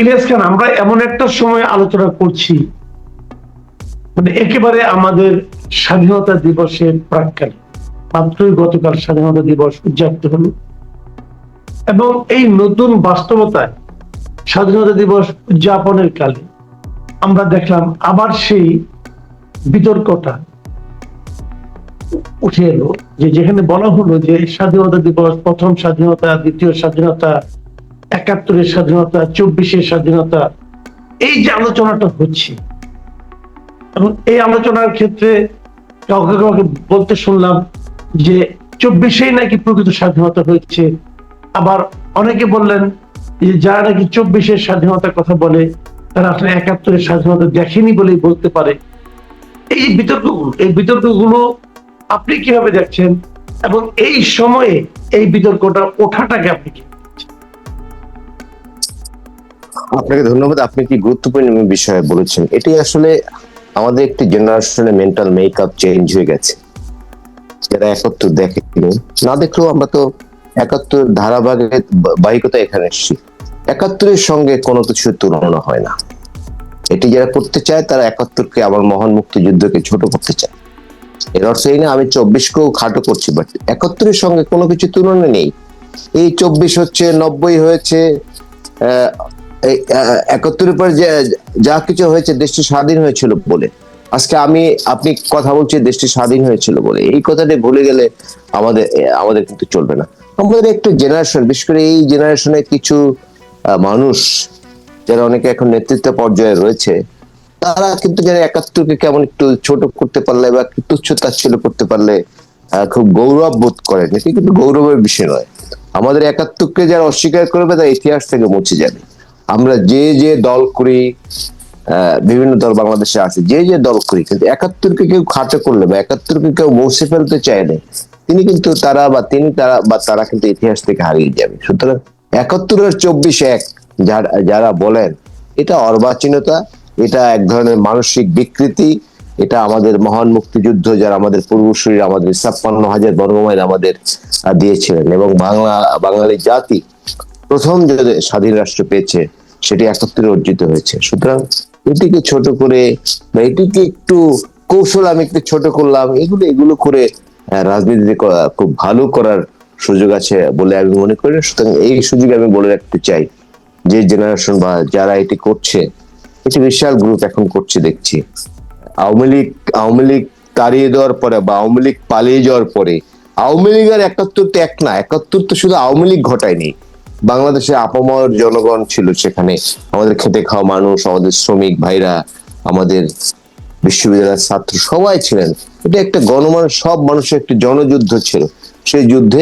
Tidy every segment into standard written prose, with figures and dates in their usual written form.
ইলিয়াস খান, আমরা এমন একটা সময় আলোচনা করছি, মানে একেবারে আমাদের স্বাধীনতা দিবসের প্রাক্কালে, মাত্রই গতকাল স্বাধীনতা দিবস উদযাপিত হলো, এবং এই নতুন বাস্তবতায় স্বাধীনতা দিবস উদযাপনের কালে আমরা দেখলাম আবার সেই বিতর্কটা উঠে এলো, যেখানে বলা হলো যে স্বাধীনতা দিবস, প্রথম স্বাধীনতা, দ্বিতীয় স্বাধীনতা, ৭১-এর স্বাধীনতা, ২৪-এর স্বাধীনতা, এই যে আলোচনাটা হচ্ছে, এবং এই আলোচনার ক্ষেত্রে কাউকে কাউকে বলতে শুনলাম যে ২৪-এই নাকি প্রকৃত স্বাধীনতা হয়েছে। আবার অনেকে বললেন যে যারা নাকি ২৪-এর স্বাধীনতার কথা বলে তারা আসলে ৭১-এর স্বাধীনতা দেখেনি বলেই বলতে পারে। এই বিতর্কগুলো আপনি কিভাবে দেখছেন, এবং এই সময়ে এই বিতর্কটা ওঠাটাকে আপনি কি? আপনাকে ধন্যবাদ। আপনি কি গুরুত্বপূর্ণ বিষয়ে বলেছেন। এটি আসলে আমাদের একটি জেনারেশনের মেন্টাল মেকআপ চেঞ্জ হয়ে গেছে। যারা ৭১ দেখেনি, না দেখলেও আমরা তো ৭১ ধারাবাহিকতা এখানে এসেছি। ৭১-এর সঙ্গে কোনো কিছু তুলনা হয় না। এটি যারা করতে চায় তারা ৭১-কে আবার মহান মুক্তিযুদ্ধকে ছোট করতে চায়। এর অর্থ এই না আমি ২৪-কেও খাটো করছি, বাট ৭১-এর সঙ্গে কোনো কিছু তুলনা নেই। এই ২৪ হচ্ছে, ৯০ হয়েছে, ৭১-এর পর যা কিছু হয়েছে দেশটি স্বাধীন হয়েছিল বলে। আজকে আপনি কথা বলছি দেশটি স্বাধীন হয়েছিল বলে, এই কথাটা ভুলে গেলে আমাদের কিন্তু চলবে না। আমাদের একটা জেনারেশন, বিশেষ করে এই জেনারেশনে কিছু মানুষ যারা অনেকে এখন নেতৃত্ব পর্যায়ে রয়েছে, তারা কিন্তু যারা ৭১-কে কেমন একটু ছোট করতে পারলে বা তুচ্ছ তাচ্ছিল্য করতে পারলে খুব গৌরব বোধ করেন। এটি কিন্তু গৌরবের বিষয় নয়। আমাদের ৭১-কে যারা অস্বীকার করবে তার ইতিহাস থেকে মুছে যাবে। আমরা যে দল করি, বিভিন্ন দল বাংলাদেশে আছে, যে দল করি, কিন্তু ৭১-কে কেউ খাটো করলে বা ৭১-কে কেউ মুছে ফেলতে চাইলে তারা কিন্তু ইতিহাস থেকে হারিয়ে যাবে। সুতরাং ৭১ আর ২৪ এক যারা বলেন, এটা অর্বাচীনতা, এটা এক ধরনের মানসিক বিকৃতি। এটা আমাদের মহান মুক্তিযুদ্ধ যারা আমাদের পূর্বসূরি, আমাদের ৫৬,০০০ বর্গমাইল আমাদের দিয়েছিলেন, এবং বাঙালি জাতি প্রথম যে স্বাধীন রাষ্ট্র পেয়েছে সেটি ৭১ অর্জিত হয়েছে। সুতরাং এটিকে ছোট করে বা এটিকে একটু কৌশল আমি একটু ছোট করলাম, এগুলো করে রাজনীতি খুব ভালো করার সুযোগ আছে বলে আমি মনে করি। সুতরাং এই সুযোগে আমি বলে রাখতে চাই, যে জেনারেশন বা যারা এটি করছে, এটি বিশাল গ্রুপ এখন করছে দেখছি। আওয়ামী লীগ তাড়িয়ে দেওয়ার পরে বা আওয়ামী লীগ পালিয়ে যাওয়ার পরে, আওয়ামী লীগ আর ৭১ তো এক না। ৭১ তো শুধু আওয়ামী লীগ ঘটায়নি, বাংলাদেশের আপামর জনগণ ছিল সেখানে। আমাদের খেটে খাওয়া মানুষ, আমাদের শ্রমিক ভাইরা, আমাদের বিশ্ববিদ্যালয়ের ছাত্র সবাই ছিলেন। এটা একটা গণমানুষ, সব মানুষের একটি জনযুদ্ধ ছিল। সেই যুদ্ধে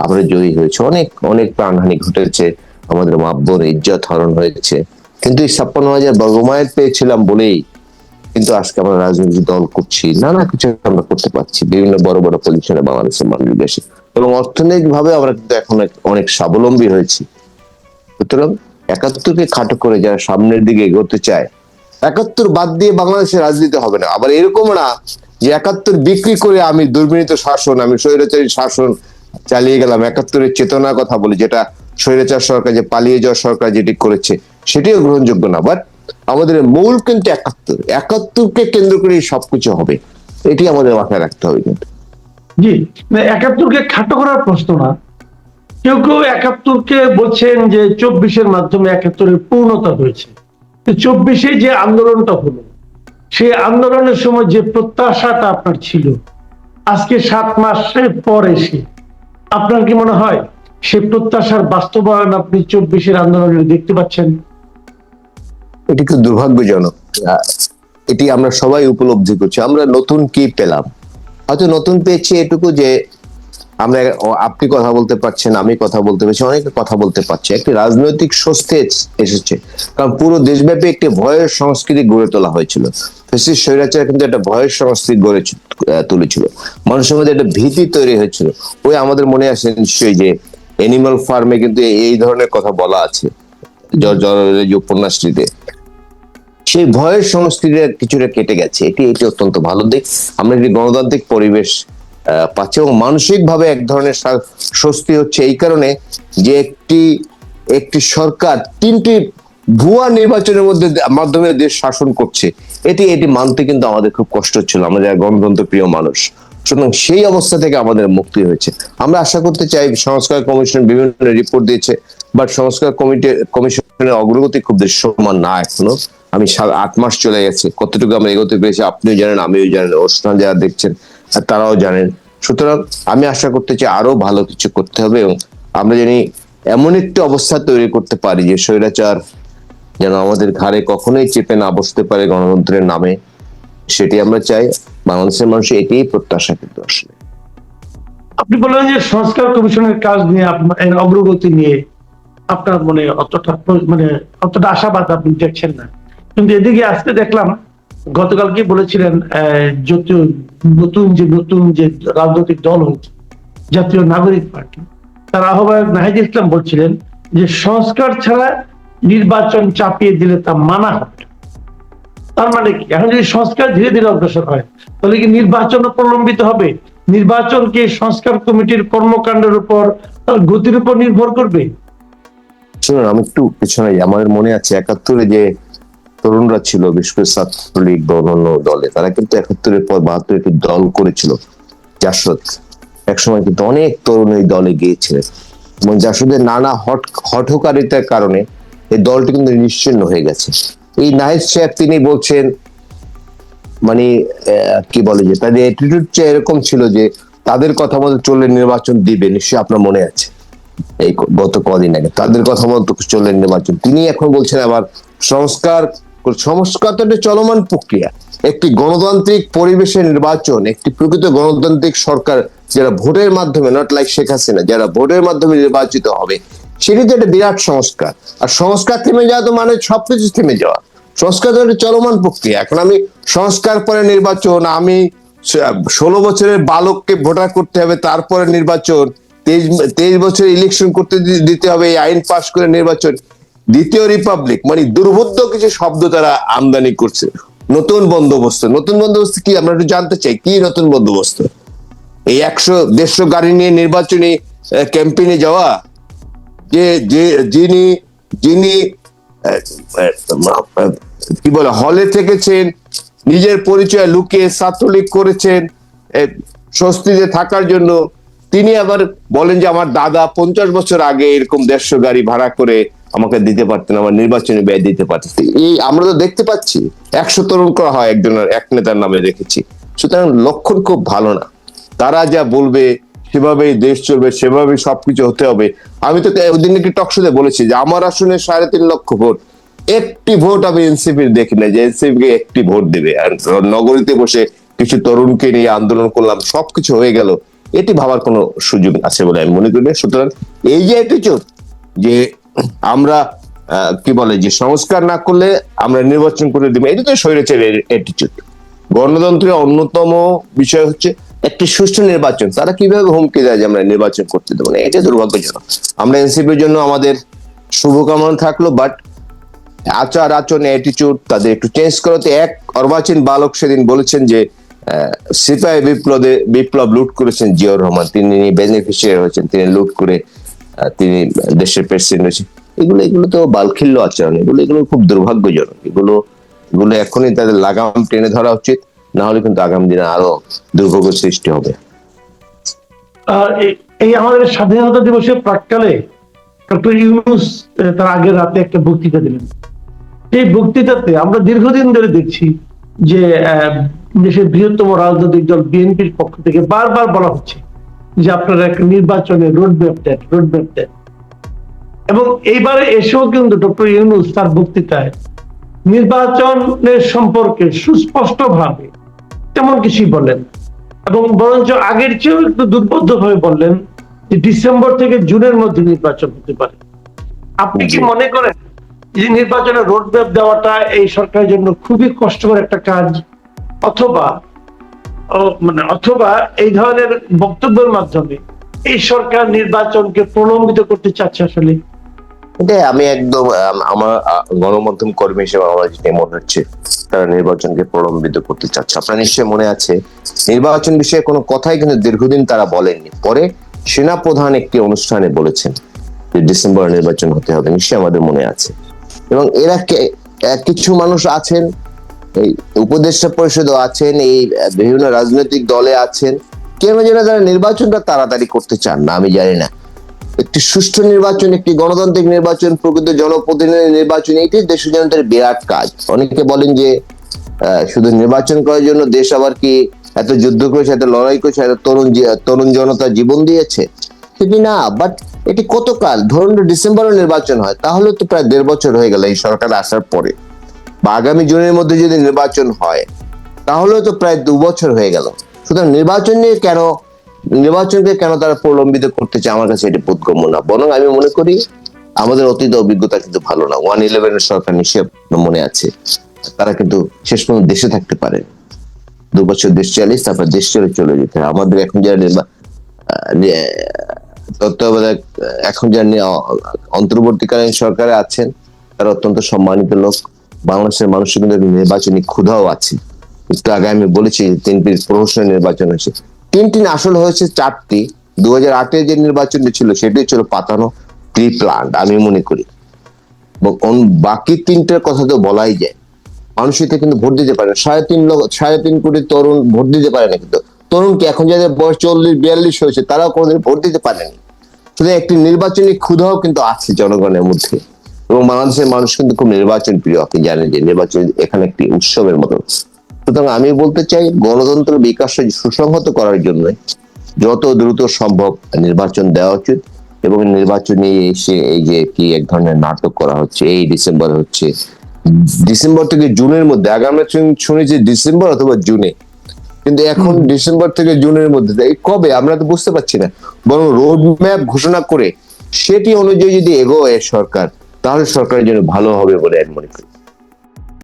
আমরা জয়ী হয়েছে, অনেক অনেক প্রাণহানি ঘটেছে, আমাদের মাব্বর ইজ্জত হরণ হয়েছে। কিন্তু এই ৫৬,০০০ বর্গমাইল পেয়েছিলাম বলেই কিন্তু আজকে আমরা রাজনৈতিক দল করছি, নানা কিছু আমরা করতে পারছি, বিভিন্ন বড় বড় পজিশনে বাংলাদেশের মানুষ দেশে, এবং অর্থনৈতিক ভাবে আমরা কিন্তু এখন অনেক স্বাবলম্বী হয়েছি। সুতরাং ৭১-কে খাটো করে যারা সামনের দিকে এগোতে চায়, ৭১ বাদ দিয়ে বাংলাদেশের রাজনীতি হবে না। আবার এরকম না যে ৭১ বিক্রি করে আমি দুর্বিনীত শাসন, আমি স্বৈরাচারী শাসন চালিয়ে গেলাম। ৭১-এর চেতনার কথা বলি, যেটা স্বৈরাচার সরকার, যে পালিয়ে যাওয়া সরকার যেটি করেছে, সেটিও গ্রহণযোগ্য না। বাট আমাদের মূল কিন্তু ৭১-কে কেন্দ্র করে সবকিছু হবে, এটি আমাদের মাথায় রাখতে হবে। কিন্তু জি, ৭১-কে খাটো করার প্রশ্ন না। কেউ কেউ ৭১-কে বলছেন যে ২৪-এর মাধ্যমে ৭১-এর পূর্ণতা হয়েছে। ২৪-এ যে আন্দোলনটা হলো, সেই আন্দোলনের সময় যে প্রত্যাশাটা আপনার ছিল, আজকে ৭ মাসের পর এসে আপনার কি মনে হয় সে প্রত্যাশার বাস্তবায়ন আপনি ২৪-এর আন্দোলনে দেখতে পাচ্ছেন? এটি খুব দুর্ভাগ্যজনক। এটি আমরা সবাই উপলব্ধি করছি। আমরা নতুন কি পেলাম? হয়তো নতুন পেয়েছি এটুকু যে আপনি কথা বলতে পারছেন, আমি কথা বলতে পারছি, অনেকে কথা বলতে পারছে, একটি রাজনৈতিক স্বস্তি এসেছে। কারণ পুরো দেশব্যাপী একটি ভয়ের সংস্কৃতি গড়ে তোলা হয়েছিল। ফ্যাসিস্ট স্বৈরাচার কিন্তু একটা ভয়ের সংস্কৃতি গড়ে তুলেছিল, মানুষের মধ্যে একটা ভীতি তৈরি হয়েছিল। ওই আমাদের মনে আছে নিশ্চয়ই যে এনিম্যাল ফার্মে কিন্তু এই ধরনের কথা বলা আছে যে উপন্যাসটিতে। সেই ভয়ের সংস্কৃতি কিছুটা কেটে গেছে, এটি অত্যন্ত ভালো দিক। আমরা একটি গণতান্ত্রিক পরিবেশ পাচ্ছে, এবং মানসিক ভাবে এক ধরনের স্বস্তি হচ্ছে এই কারণে যে একটি সরকার তিনটি ভুয়া নির্বাচনের মাধ্যমে দেশ শাসন করছে, এটি মানতে কিন্তু আমাদের খুব কষ্ট ছিল, আমরা যারা গণতন্ত্র প্রিয় মানুষ। সুতরাং সেই অবস্থা থেকে আমাদের মুক্তি হয়েছে। আমরা আশা করতে চাই, সংস্কার কমিশন বিভিন্ন রিপোর্ট দিয়েছে, বাট সংস্কার কমিশনের অগ্রগতি খুব দৃশ্যমান না এখনো। 8 মাস চলে গেছে, কতটুকু আমরা এগোতে পেরেছি আপনিও জানেন, আমিও জানেন, অনুষ্ঠান যারা দেখছেন তারাও জানেন। সুতরাং আমি আশা করতে চাই আরো ভালো কিছু করতে হবে, এবং আমরা জানি এমন একটি অবস্থা তৈরি করতে পারি যে স্বৈরাচার যেন আমাদের ঘাড়ে কখনোই চেপে না বসতে পারে গণতন্ত্রের নামে। সেটি আমরা চাই, বাংলাদেশের মানুষ এটাই প্রত্যাশা। কিন্তু আসলে আপনি বললেন যে সংস্কার কমিশনের কাজ নিয়ে আপনার এর অগ্রগতি নিয়ে আপনার মনে অতটা আশাবাদ আপনি দেখছেন না, কিন্তু এদিকে আজকে দেখলাম গতকালকে বলেছিলেন নতুন যে রাজনৈতিক দল হচ্ছে জাতীয় নাগরিক পার্টি, তার আহ্বায়ক নাহিদ ইসলাম বলছিলেন যে সংস্কার ছাড়া নির্বাচন চাপিয়ে দিলে তা মানা হবে। তার মানে কি, এখন যদি সংস্কার ধীরে ধীরে অগ্রসর হয় তাহলে কি নির্বাচনও প্রলম্বিত হবে? নির্বাচনকে সংস্কার কমিটির কর্মকাণ্ডের উপর, তার গতির উপর নির্ভর করবে? শুনুন, আমি একটু পিছনে যাই। আমাদের মনে আছে 71-এ যে তরুণরা ছিল, বিশেষ করে ছাত্রলীগ বা অন্যান্য দলে, তারা কিন্তু 71-এর পর 72-টি দল করেছিল। জাসদ একসময় কিন্তু অনেক তরুণ এই দলে গিয়েছিলেন, এবং জাসদের নানা হঠকারিতার কারণে এই দলটি কিন্তু নিশ্চিহ্ন হয়ে গেছে। এই নাহিদ সাহেব তিনি বলছেন, মানে কি বলে যে তাদের অ্যাটিটিউড এরকম ছিল যে তাদের কথা মতো চললে নির্বাচন দিবে। নিশ্চয়ই আপনার মনে আছে, এই গত কদিন আগে তাদের কথা মতো চললে নির্বাচন। তিনি এখন বলছেন আবার সংস্কার তো একটা চলমান প্রক্রিয়া, একটি গণতান্ত্রিক পরিবেশে নির্বাচন, একটি প্রকৃত গণতান্ত্রিক সরকার যারা ভোটের মাধ্যমে, নট লাইক শেখ হাসিনা, যারা ভোটের মাধ্যমে নির্বাচিত হবে, সেটি তো একটা বিরাট সংস্কার। আর সংস্কার থেমে যাওয়া তো মানে সবকিছু থেমে যাওয়া। সংস্কার তো একটা চলমান প্রক্রিয়া। এখন আমি সংস্কার পরে নির্বাচন, আমি 16 বছরের বালককে ভোটার করতে হবে, তারপরে নির্বাচন, 23 বছর ইলেকশন করতে দিতে হবে, এই আইন পাশ করে নির্বাচন, দ্বিতীয় রিপাবলিক, মানে দুর্বোধ্য কিছু শব্দ তারা আমদানি করছে। নতুন বন্দোবস্ত কি? আমরা একটু জানতে চাই, কি নতুন বন্দোবস্ত? এই 100-150 গাড়ি নিয়ে নির্বাচনী ক্যাম্পেইনে যাওয়া, যিনি কি বলে হলে থেকেছেন, নিজের পরিচয় লুকিয়ে ছাত্রলীগ করেছেন স্বস্তিতে থাকার জন্য, তিনি আবার বলেন যে আমার দাদা 50 বছর আগে এরকম 150 গাড়ি ভাড়া করে আমাকে দিতে পারতেন, আমার নির্বাচনী ব্যয় দিতে পারতেন। এই আমরা তো দেখতে পাচ্ছি 100 তরুণ করা হয় এক নেতার নামে দেখেছি। সুতরাং লক্ষণ খুব ভালো না। তারা যা বলবে সেভাবেই দেশ চলবে, সেভাবেই সবকিছু হতে হবে। আমি তো ওদিন একটি টকশোতে বলেছি যে আমার আসনে 3.5 লক্ষ ভোট, একটি ভোট আমি এনসিপির দেখি না যে এনসিপি একটি ভোট দেবে। আর নগরীতে বসে কিছু তরুণকে নিয়ে আন্দোলন করলাম, সবকিছু হয়ে গেল, এটি ভাবার কোনো সুযোগ আছে বলে আমি মনে করি না। সুতরাং এই যে অ্যাটিটিউড যে আমরা কি বলে যে সংস্কার না করলে আমরা নির্বাচন করে দিব, এটা তো স্বৈরাচারের অ্যাটিটিউড। গণতন্ত্রের অন্যতম বিষয় হচ্ছে একটি সুষ্ঠু নির্বাচন। তারা কিভাবে হুমকি দেয় যে আমরা নির্বাচন করতে দেবো না, এটা দুর্ভাগ্যজনক। আমরা এনসিপির জন্য আমাদের শুভকামনা থাকলো, বাট আচার আচরণ অ্যাটিটিউড তাদের একটু চেঞ্জ করাতে। এক অর্বাচীন বালক সেদিন বলেছেন যে সিপাহী বিপ্লব লুট করেছেন জিয়াউর রহমান, তিনি বেনিফিশিয়ারি হয়েছেন, তিনি লুট করে তিনি দেশের প্রেসিডেন্ট হয়েছেন। এগুলো তো বালখিল্য আচরণ, এগুলো খুব দুর্ভাগ্যজনক। এগুলো এখনই তাদের লাগাম টেনে ধরা উচিত, না হলে কিন্তু আগামী দিনে আরো দুর্ভোগ সৃষ্টি হবে। এই আমাদের স্বাধীনতা দিবসের প্রাক্কালে ডক্টর ইউনূস তার আগের রাতে একটা বক্তৃতা দিলেন। এই বক্তৃতাতে আমরা দীর্ঘদিন ধরে দেখছি যে দেশের বৃহত্তম রাজনৈতিক দল বিএনপির পক্ষ থেকে বারবার বলা হচ্ছে যে আপনারা একটা নির্বাচনের রোডম্যাপ দেন, এবং এইবারে এসেও কিন্তু ডক্টর ইউনূস তার বক্তৃতায় নির্বাচনের সম্পর্কে সুস্পষ্ট ভাবে তেমন কিছুই বলেন, এবং বরঞ্চ আগের চেয়েও একটু দুর্বোধ্য ভাবে বললেন যে ডিসেম্বর থেকে জুনের মধ্যে নির্বাচন হতে পারে। আপনি কি মনে করেন যে নির্বাচনের রোডম্যাপ দেওয়াটা এই সরকারের জন্য খুবই কষ্টকর একটা কাজ, অথবা এই ধরনের বক্তব্যের মাধ্যমে এই সরকার নির্বাচনকে প্রলম্বিত করতে চাচ্ছে? আসলে এটা আমি একদম আমার গণমাধ্যম কর্মী হিসেবে আমার যেটা মনে হচ্ছে, তারা নির্বাচনকে প্রলম্বিত করতে চাচ্ছে। আপনার নিশ্চয়ই মনে আছে নির্বাচন বিষয়ে কোনো কথাই কিন্তু দীর্ঘদিন তারা বলেননি। পরে সেনাপ্রধান একটি অনুষ্ঠানে বলেছেন যে ডিসেম্বরে নির্বাচন হতে হবে, নিশ্চয়ই আমাদের মনে আছে। এবং এরা কিছু মানুষ আছেন, এই উপদেষ্টা পরিষদও আছেন, এই বিভিন্ন রাজনৈতিক দলে আছেন, কেন যেন তারা নির্বাচনটা তাড়াতাড়ি করতে চান না, আমি জানি না। একটি সুষ্ঠু নির্বাচন, একটি গণতান্ত্রিক নির্বাচন, প্রকৃত জনপ্রতিনিধি নির্বাচন, এটাই দেশের জন্য তার বিরাট কাজ। অনেকে বলেন যে শুধু নির্বাচন করার জন্য দেশ আবার কি এত যুদ্ধ করেছে, এত লড়াই করেছে, এত তরুণ জনতা জীবন দিয়েছে, সেটি না। বাট এটি কতকাল, ধরুন ডিসেম্বরে নির্বাচন হয়, তাহলে তো প্রায় 1.5 বছর হয়ে গেল এই সরকার আসার পরে, বা আগামী জুনের মধ্যে যদি নির্বাচন হয় তাহলে তো প্রায় 2 বছর হয়ে গেল। সুতরাং নির্বাচনকে কেন তারা প্রলম্বিত করতে চায়, আমার কাছে এটি বোধগম্য না। বরং আমি মনে করি আমাদের অতীত অভিজ্ঞতা কিন্তু ভালো না। 111 এর সরকার নিশ্চয় মনে আছে, তারা কিন্তু শেষ পর্যন্ত দেশে থাকতে পারে 2 বছর দেশ চালিয়ে তারপর দেশ ছেড়ে চলে যেতে হয়। আমাদের এখন যারা তত্ত্বাবধায়ক, এখন যারা অন্তর্বর্তীকালীন সরকারে আছেন, তারা অত্যন্ত সম্মানিত লোক। বাংলাদেশের মানুষের কিন্তু নির্বাচনী ক্ষুধাও আছে। একটু আগে আমি বলেছি 3টি প্রহসনের নির্বাচন হয়েছে, 3টি আসলে হয়েছে 4টি। 2008 যে নির্বাচনটি ছিল সেটি ছিল পাতানো, প্রি প্ল্যান্ড আমি মনে করি। বাকি 3টার কথা তো বলাই যায়। মানুষ এতে কিন্তু ভোট দিতে পারে না। 3.5 কোটি তরুণ ভোট দিতে পারে না। কিন্তু তরুণকে এখন যাদের বয়স 40-42 হয়েছে তারাও কোনোদিন ভোট দিতে পারেনি। শুধু একটি নির্বাচনী ক্ষুধাও কিন্তু আছে জনগণের মধ্যে, এবং বাংলাদেশের মানুষ কিন্তু খুব নির্বাচন প্রিয়। আপনি জানেন যে নির্বাচন এখানে একটি উৎসবের মতো। সুতরাং আমি বলতে চাই, গণতন্ত্র বিকাশে সুসংহত করার জন্য যত দ্রুত সম্ভব নির্বাচন দেওয়া উচিত। এবং নির্বাচনে এসে এই যে কি এক ধরনের নাটক করা হচ্ছে, এই ডিসেম্বরে হচ্ছে, ডিসেম্বর থেকে জুনের মধ্যে, আগে আমরা শুনেছি ডিসেম্বর অথবা জুনে, কিন্তু এখন ডিসেম্বর থেকে জুনের মধ্যে, এই কবে আমরা তো বুঝতে পারছি না। বরং রোড ম্যাপ ঘোষণা করে সেটি অনুযায়ী যদি এগোয় সরকার, তাহলে সরকারের জন্য ভালো হবে বলে আমি মনে করি।